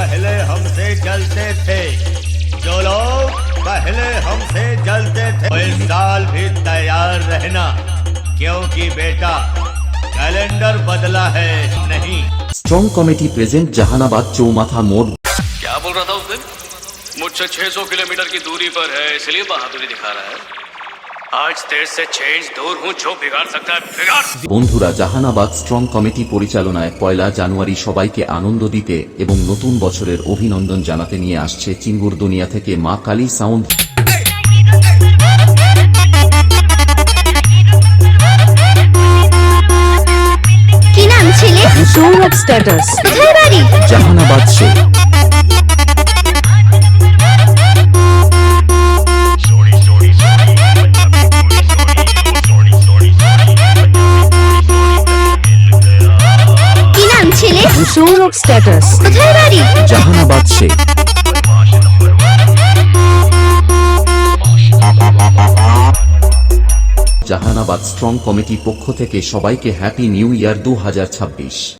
पहले हमसे जलते थे, जो लोग पहले हमसे जलते थे, वो इस साल भी तैयार रहना, क्योंकि बेटा कैलेंडर बदला है नहीं। स्ट्रॉन्ग कमिटी प्रेजेंट जहानाबाद चौमाथा मोड़। क्या बोल रहा था उस दिन? मुझसे 600 किलोमीटर की दूरी पर है, इसलिए बहादुरी दिखा रहा है। आज तेरे से 6 इंच दूर हूँ, जो बिगाड़ सकता है बिगाड़। বন্ধুরা, জাহানাবাদ স্ট্রং কমিটি পরিচালনায় পয়লা জানুয়ারি সবাইকে আনন্দ দিতে এবং নতুন বছরের অভিনন্দন জানাতে নিয়ে আসছে চিঙ্গুরদুনিয়া থেকে মা কালী সাউন্ড। কি নাম ছেলে? সৌরভ স্ট্যাটাস। কোথায় বাড়ি? জাহানাবাদ শো। কি নাম ছেলে? সৌরভ স্ট্যাটাস। কোথায় বাড়ি? জাহানাবাদ শে। জাহানাবাদ স্ট্রং কমিটি পক্ষ থেকে সবাইকে হ্যাপি নিউ ইয়ার 2026।